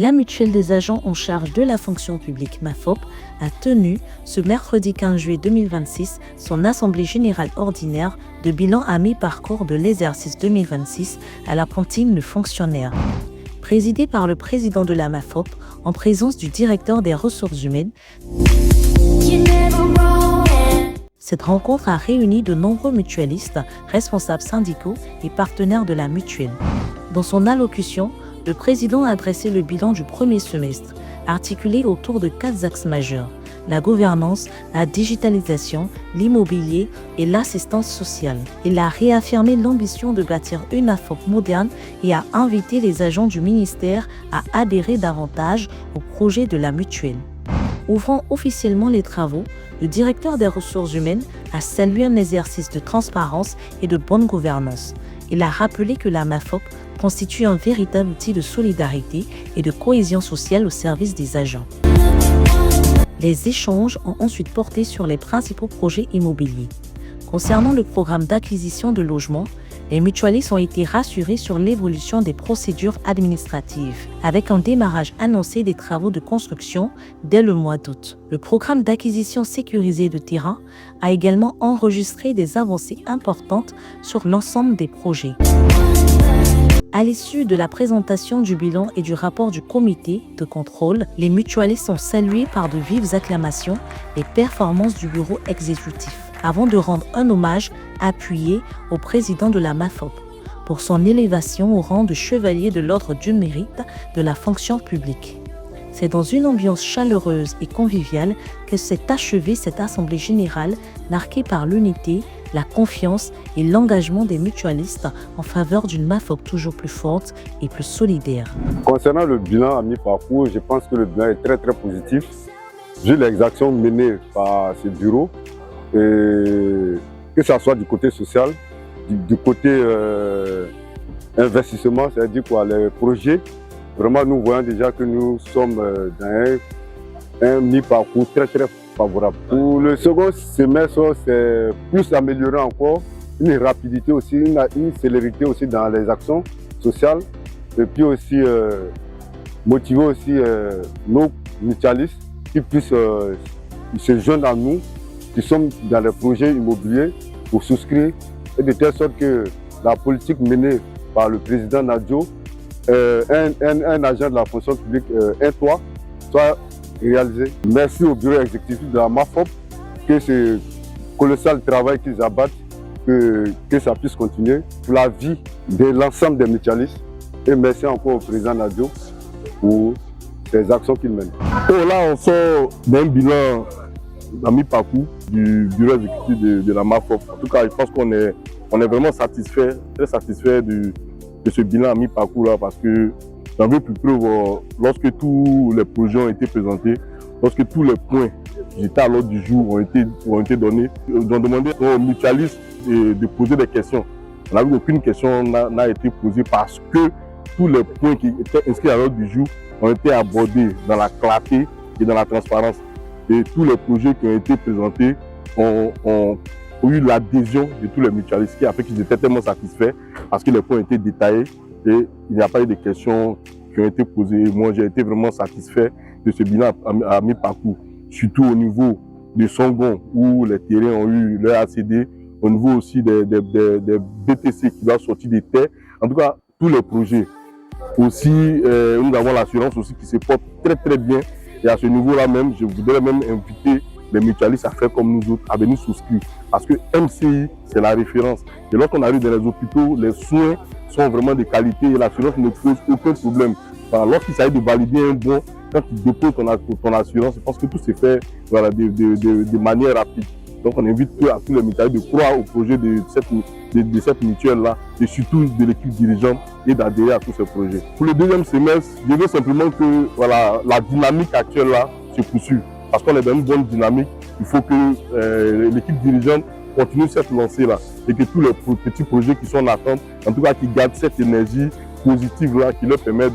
La mutuelle des agents en charge de la fonction publique MAFOP a tenu ce mercredi 15 juillet 2026 son assemblée générale ordinaire de bilan à mi-parcours de l'exercice 2026 à la cantine de fonctionnaires. Présidée par le président de la MAFOP en présence du directeur des ressources humaines. Cette rencontre a réuni de nombreux mutualistes, responsables syndicaux et partenaires de la mutuelle. Dans son allocution, le président a adressé le bilan du premier semestre, articulé autour de 4 axes majeurs: la gouvernance, la digitalisation, l'immobilier et l'assistance sociale. Il a réaffirmé l'ambition de bâtir une MAFOP moderne et a invité les agents du ministère à adhérer davantage au projet de la mutuelle. Ouvrant officiellement les travaux, le directeur des ressources humaines a salué un exercice de transparence et de bonne gouvernance. Il a rappelé que la MAFOP constitue un véritable outil de solidarité et de cohésion sociale au service des agents. Les échanges ont ensuite porté sur les principaux projets immobiliers. Concernant le programme d'acquisition de logements, les mutualistes ont été rassurés sur l'évolution des procédures administratives, avec un démarrage annoncé des travaux de construction dès le mois d'août. Le programme d'acquisition sécurisé de terrain a également enregistré des avancées importantes sur l'ensemble des projets. À l'issue de la présentation du bilan et du rapport du comité de contrôle, les mutualistes ont salué par de vives acclamations les performances du bureau exécutif, avant de rendre un hommage appuyé au président de la MAFOP pour son élévation au rang de chevalier de l'ordre du mérite de la fonction publique. C'est dans une ambiance chaleureuse et conviviale que s'est achevée cette assemblée générale marquée par l'unité, la confiance et l'engagement des mutualistes en faveur d'une MAFOP toujours plus forte et plus solidaire. Concernant le bilan à mi-parcours, je pense que le bilan est très positif. Vu les actions menées par ce bureau, et que ce soit du côté social, du côté investissement, c'est-à-dire quoi, les projets, vraiment nous voyons déjà que nous sommes dans un mi-parcours très favorable. Pour le second semestre, c'est plus amélioré encore, une rapidité aussi, une célérité aussi dans les actions sociales, et puis aussi motiver aussi nos mutualistes qui puissent se joindre à nous, qui sommes dans les projets immobiliers pour souscrire, et de telle sorte que la politique menée par le président Nadio, un agent de la fonction publique, un toit, soit réalisée. Merci au bureau exécutif de la MAFOP, que ce colossal travail qu'ils abattent, que ça puisse continuer pour la vie de l'ensemble des mutualistes. Et merci encore au président Nadio pour ces actions qu'il mène. Là, on sort d'un bilan à mi-parcours du bureau exécutif de la MAFOP. En tout cas, je pense qu'on est vraiment satisfait, très satisfait de ce bilan à mi-parcours là, parce que j'en veux plus preuve lorsque tous les projets ont été présentés, lorsque tous les points qui étaient à l'ordre du jour ont été donnés. Ils ont demandé aux mutualistes de poser des questions. On n'a vu qu'aucune question n'a été posée parce que tous les points qui étaient inscrits à l'ordre du jour ont été abordés dans la clarté et dans la transparence. Et tous les projets qui ont été présentés ont eu l'adhésion de tous les mutualistes, qui a fait qu'ils étaient tellement satisfaits parce que les points ont été détaillés et il n'y a pas eu de questions qui ont été posées. Moi, j'ai été vraiment satisfait de ce bilan à mi-parcours, surtout au niveau de Songon où les terrains ont eu leur ACD, au niveau aussi des BTC qui doivent sortir des terres. En tout cas, tous les projets. Aussi, nous avons l'assurance aussi qui se porte très bien. Et à ce niveau-là même, je voudrais même inviter les mutualistes à faire comme nous autres, à venir souscrire. Parce que MCI, c'est la référence. Et lorsqu'on arrive dans les hôpitaux, les soins sont vraiment de qualité et l'assurance ne pose aucun problème. Enfin, lorsqu'il s'agit de valider un bon, quand tu déposes ton assurance, je pense que tout se fait voilà, de manière rapide. Donc on invite à tous les mutualistes de croire au projet de cette mutuelle-là et surtout de l'équipe dirigeante et d'adhérer à tous ces projets. Pour le deuxième semestre, je veux simplement que voilà, la dynamique actuelle là se poursuive. Parce qu'on est dans une bonne dynamique, il faut que l'équipe dirigeante continue cette lancée-là et que tous les petits projets qui sont en attente, en tout cas qui gardent cette énergie positive-là qui leur permet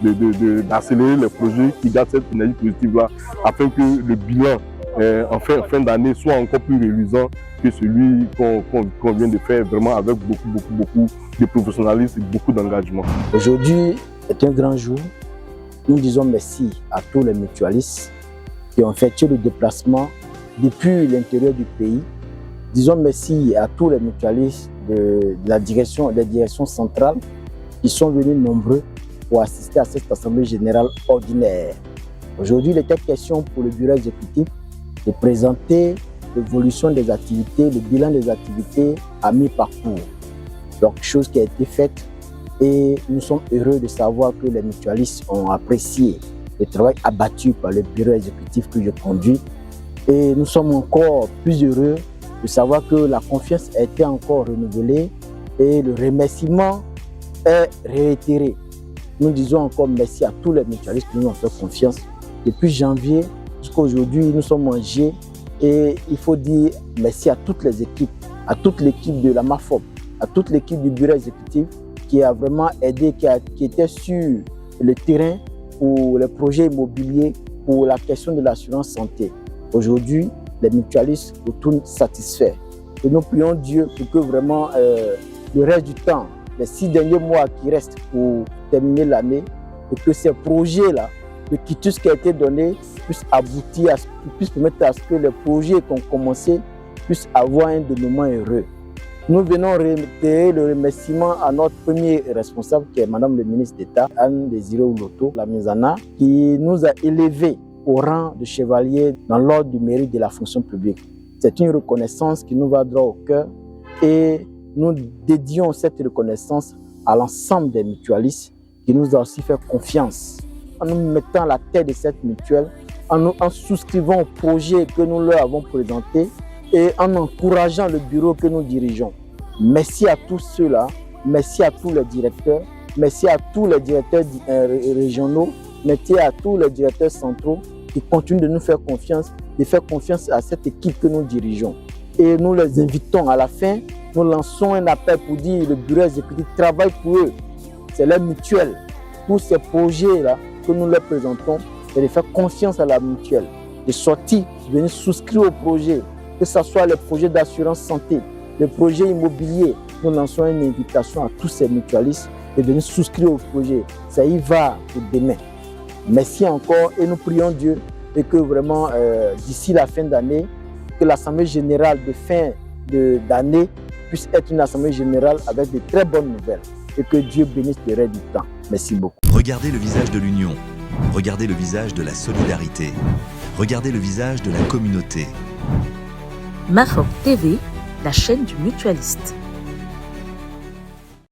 d'accélérer les projets, qui gardent cette énergie positive-là afin que le bilan en fin d'année soit encore plus réalisant que celui qu'on vient de faire vraiment avec beaucoup de professionnalisme et beaucoup d'engagement. Aujourd'hui est un grand jour Nous disons merci à tous les mutualistes qui ont effectué le déplacement depuis l'intérieur du pays. Disons merci à tous les mutualistes des directions centrales qui sont venus nombreux pour assister à cette Assemblée générale ordinaire. Aujourd'hui, il était question pour le bureau exécutif de présenter l'évolution des activités, le bilan des activités à mi-parcours. Donc, chose qui a été faite et nous sommes heureux de savoir que les mutualistes ont apprécié le travail abattu par le bureau exécutif que je conduis. Et nous sommes encore plus heureux de savoir que la confiance a été encore renouvelée et le remerciement est réitéré. Nous disons encore merci à tous les mutualistes qui nous ont fait confiance. Depuis janvier jusqu'à aujourd'hui, nous sommes en G et il faut dire merci à toutes les équipes, à toute l'équipe de la MAFOP, à toute l'équipe du bureau exécutif qui a vraiment aidé, qui était sur le terrain pour les projets immobiliers, pour la question de l'assurance santé. Aujourd'hui, les mutualistes retournent satisfaits. Et nous prions Dieu pour que vraiment le reste du temps, les 6 derniers mois qui restent pour terminer l'année, et que ces projets-là, le quitus qui a été donné, puissent aboutir, puissent permettre à ce que les projets qui ont commencé puissent avoir un dénouement heureux. Nous venons réitérer le remerciement à notre premier responsable, qui est Madame le ministre d'État, Anne Désiré Ouloto, la Mizana, qui nous a élevés au rang de chevalier dans l'ordre du mérite de la fonction publique. C'est une reconnaissance qui nous va droit au cœur et nous dédions cette reconnaissance à l'ensemble des mutualistes qui nous ont aussi fait confiance. En nous mettant à la tête de cette mutuelle, en souscrivant au projet que nous leur avons présenté et en encourageant le bureau que nous dirigeons. Merci à tous ceux-là, merci à tous les directeurs, merci à tous les directeurs régionaux, merci à tous les directeurs centraux qui continuent de nous faire confiance, de faire confiance à cette équipe que nous dirigeons. Et nous les invitons à la fin, nous lançons un appel pour dire le bureau exécutif travaille pour eux. C'est leur mutuelle. Tous ces projets-là que nous leur présentons, c'est de faire confiance à la mutuelle, de sortir, de venir souscrire au projet, que ce soit les projets d'assurance santé, les projets immobiliers. Nous lançons une invitation à tous ces mutualistes de venir souscrire au projet. Ça y va pour demain. Merci encore et nous prions Dieu et que vraiment d'ici la fin d'année, que l'Assemblée générale de fin d'année puisse être une Assemblée générale avec de très bonnes nouvelles et que Dieu bénisse le reste du temps. Merci beaucoup. Regardez le visage de l'union, regardez le visage de la solidarité, regardez le visage de la communauté. MAFOP TV, la chaîne du mutualiste.